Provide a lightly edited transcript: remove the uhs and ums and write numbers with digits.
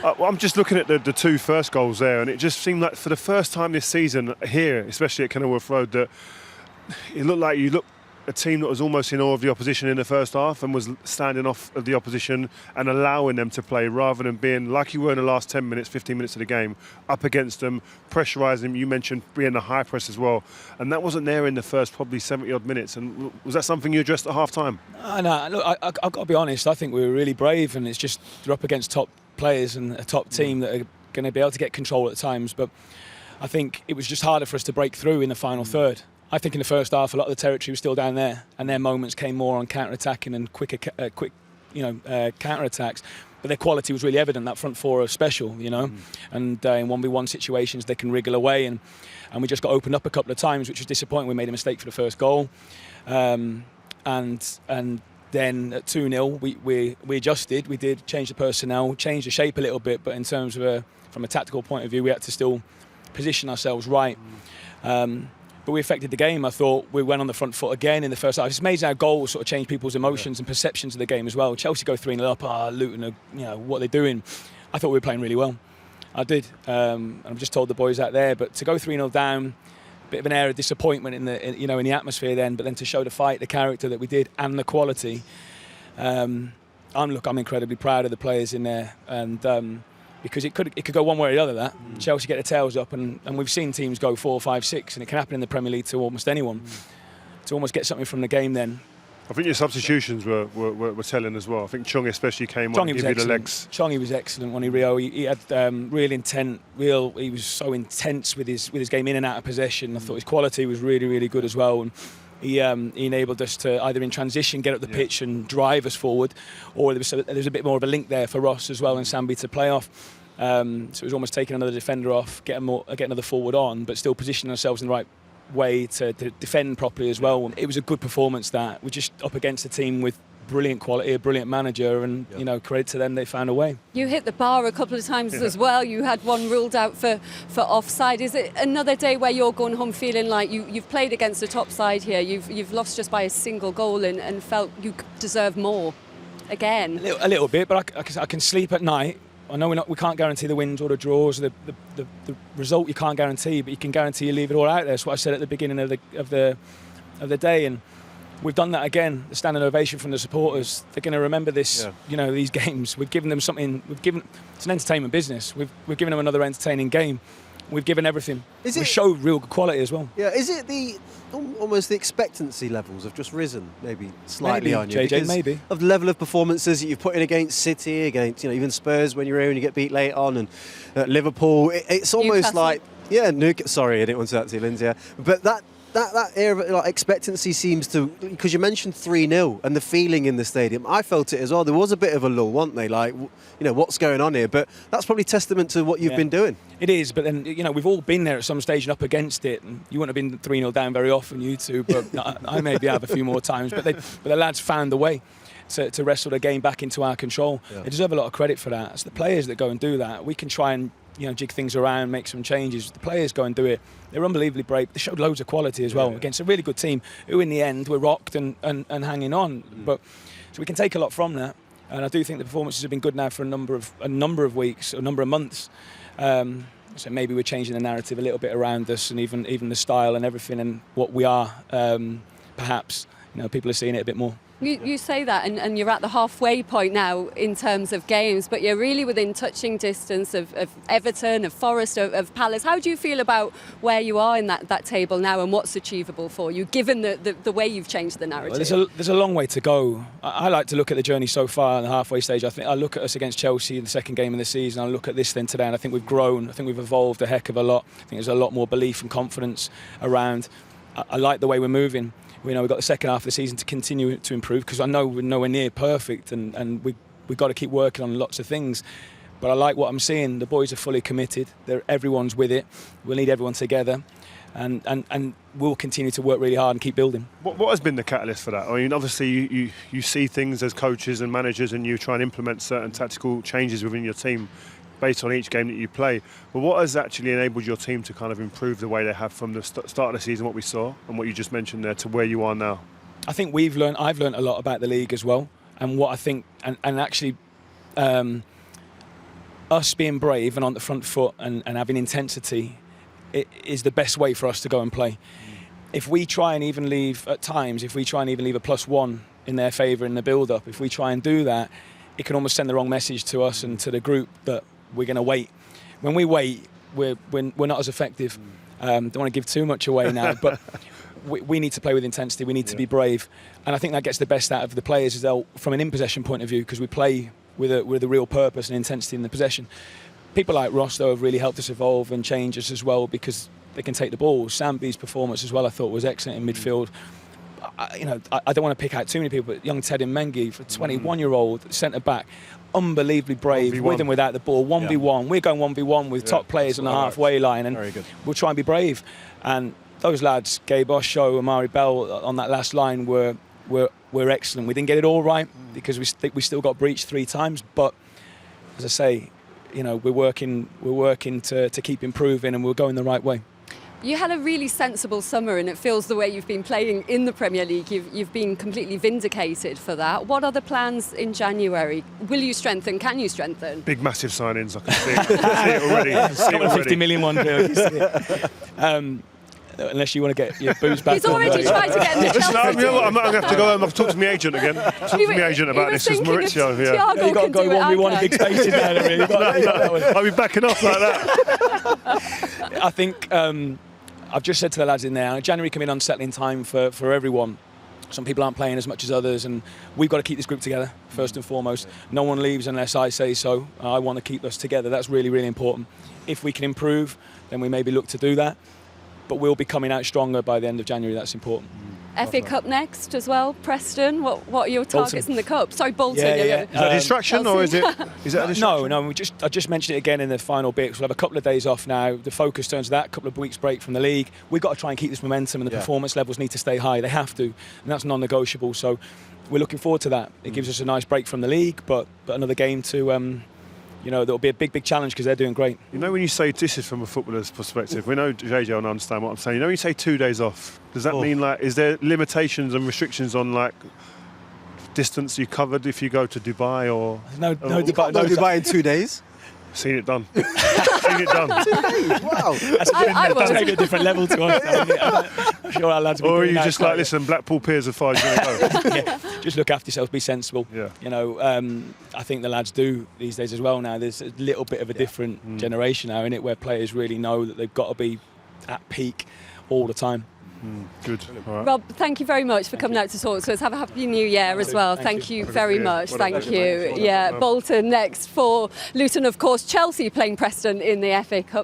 Well, I'm just looking at the two first goals there, and it just seemed like for the first time this season here, especially at Kenilworth Road, that it looked like you looked a team that was almost in awe of the opposition in the first half and was standing off of the opposition and allowing them to play rather than being, like you were in the last 10 minutes, 15 minutes of the game, up against them, pressurising them. You mentioned being the high press as well. And that wasn't there in the first probably 70-odd minutes. And was that something you addressed at half-time? No, look, I've got to be honest, I think we were really brave, and it's just you're up against top players and a top team that are going to be able to get control at times. But I think it was just harder for us to break through in the final third. I think in the first half, a lot of the territory was still down there, and their moments came more on counter-attacking and quick counter-attacks. But their quality was really evident. That front four are special, you know. And in 1v1 situations, they can wriggle away, and we just got opened up a couple of times, which was disappointing. We made a mistake for the first goal, and then at 2-0, we adjusted. We did change the personnel, change the shape a little bit, but in terms of from a tactical point of view, we had to still position ourselves right. But we affected the game. I thought we went on the front foot again in the first half. It's amazing how goals sort of change people's emotions and perceptions of the game as well. Chelsea go 3-0 up. Luton, what they're doing. I thought we were playing really well. I did. I've just told the boys out there. But to go 3-0 down, a bit of an air of disappointment in the atmosphere then. But then to show the fight, the character that we did, and the quality. I'm incredibly proud of the players in there, and. Because it could go one way or the other. That Chelsea get their tails up, and we've seen teams go 4, 5, 6, and it can happen in the Premier League to almost anyone. To almost get something from the game, then. I think your substitutions were telling as well. I think Chung especially came on and gave you the legs. Chongi was excellent, wasn't he, Rio? He had real intent. He was so intense with his game in and out of possession. I thought his quality was really, really good as well. And he enabled us to either in transition get up the pitch and drive us forward, or there was a bit more of a link there for Ross as well and Sambi to play off. So it was almost taking another defender off, get another forward on, but still positioning ourselves in the right way to defend properly as well. It was a good performance. That we're just up against a team with brilliant quality, a brilliant manager, and credit to them, they found a way. You hit the bar a couple of times as well. You had one ruled out for offside. Is it another day where you're going home feeling like you've played against a top side here? You've lost just by a single goal and felt you deserve more again? A little bit, but I can sleep at night. I know we can't guarantee the wins or the draws, the result you can't guarantee, but you can guarantee you leave it all out there. That's what I said at the beginning of the day, and we've done that again. The standing ovation from the supporters. They're going to remember this, these games. We've given them something. It's an entertainment business. We've given them another entertaining game. We've given everything. We showed real good quality as well. Yeah, is it almost the expectancy levels have just risen maybe slightly on you? JJ, maybe. Of the level of performances that you've put in against City, against even Spurs when you're here and you get beat late on, and Liverpool. It's almost like sorry, I didn't want to say that to you, Lindsay. But that era of expectancy seems to, because you mentioned 3-0 and the feeling in the stadium. I felt it as well. There was a bit of a lull, wasn't they? Like, what's going on here? But that's probably testament to what you've been doing. It is, but then we've all been there at some stage and up against it. And you wouldn't have been 3-0 down very often, you two, but I maybe have a few more times. But the lads found a way to wrestle the game back into our control. Yeah. They deserve a lot of credit for that. It's the players that go and do that. We can try and jig things around, make some changes. The players go and do it. They're unbelievably brave. They showed loads of quality as well against a really good team who in the end were rocked and hanging on. But so we can take a lot from that. And I do think the performances have been good now for a number of weeks, a number of months. So maybe we're changing the narrative a little bit around us, and even the style and everything and what we are. Perhaps people are seeing it a bit more. You say that, and you're at the halfway point now in terms of games, but you're really within touching distance of Everton, of Forest, of Palace. How do you feel about where you are in that table now and what's achievable for you, given the way you've changed the narrative? Well, there's a long way to go. I like to look at the journey so far in the halfway stage. I look at us against Chelsea in the second game of the season. I look at this then today, and I think we've grown. I think we've evolved a heck of a lot. I think there's a lot more belief and confidence around. I like the way we're moving. We've got the second half of the season to continue to improve, because I know we're nowhere near perfect, and we've got to keep working on lots of things. But I like what I'm seeing. The boys are fully committed. Everyone's with it. We'll need everyone together, and we'll continue to work really hard and keep building. What has been the catalyst for that? I mean, obviously you see things as coaches and managers, and you try and implement certain tactical changes within your team based on each game that you play. But what has actually enabled your team to kind of improve the way they have from the start of the season, what we saw, and what you just mentioned there, to where you are now? I think I've learned a lot about the league as well, and what I think, and actually us being brave and on the front foot and having intensity is the best way for us to go and play. If we try and even leave at times, if we try and even leave a +1 in their favour in the build-up, if we try and do that, it can almost send the wrong message to us and to the group that we're going to wait. When we wait, we're not as effective. Don't want to give too much away now, but we need to play with intensity. We need to be brave, and I think that gets the best out of the players as well from an in-possession point of view, because we play with a real purpose and intensity in the possession. People like Ross, though, have really helped us evolve and change us as well, because they can take the ball. Sambi's performance as well, I thought, was excellent in midfield. I don't want to pick out too many people, but young Ted Mengi, for 21-year-old centre-back, unbelievably brave, 1v1. with and without the ball. 1v1. We're going 1v1 with top players on the halfway line, and we'll try and be brave. And those lads, Gabe Osho, Amari Bell, on that last line were excellent. We didn't get it all right because we still got breached 3 times. But as I say, we're working to keep improving, and we're going the right way. You had a really sensible summer, and it feels the way you've been playing in the Premier League. You've been completely vindicated for that. What are the plans in January? Will you strengthen? Can you strengthen? Big, massive signings. I can see it already. I can see it A 50 million one deal. Unless you want to get your booze back. He's already tried to get in the Chelsea. I'm going to have to go home. I've talked to my agent again. Talk to my agent about this. It's Maurizio. Yeah. You've got to go 1v1 big spaces now. I'll be backing off like that. I think I've just said to the lads in there, January can be an unsettling time for everyone. Some people aren't playing as much as others, and we've got to keep this group together first and foremost. No one leaves unless I say so. I want to keep us together. That's really, really important. If we can improve, then we maybe look to do that. But we'll be coming out stronger by the end of January. That's important. FA Cup next as well, Preston. What are your targets in the Cup? Sorry, Bolton. Yeah. Is that a distraction or is it a distraction? No. I just mentioned it again in the final bits. We'll have a couple of days off now. The focus turns to that. A couple of weeks break from the league. We've got to try and keep this momentum, and the performance levels need to stay high. They have to, and that's non-negotiable. So we're looking forward to that. It gives us a nice break from the league, but another game to. There'll be a big challenge because they're doing great. When you say, this is from a footballer's perspective, we know JJ will understand what I'm saying. When you say 2 days off, does that mean, is there limitations and restrictions on, distance you covered if you go to Dubai or... No Dubai in 2 days? Seen it done. Seen it done. 2 days, wow. That's maybe a different level to us. I'm sure our lads will be or are doing you that just listen, Blackpool Piers as far as you're going to go? Just look after yourselves, be sensible. Yeah. I think the lads do these days as well now. There's a little bit of a different generation now, in it, where players really know that they've got to be at peak all the time. Good. All right. Rob, thank you very much for coming out to talk to us. Have a happy new year as well. Thank you very much. Thank you. Yeah, Bolton next for Luton, of course. Chelsea playing Preston in the FA Cup.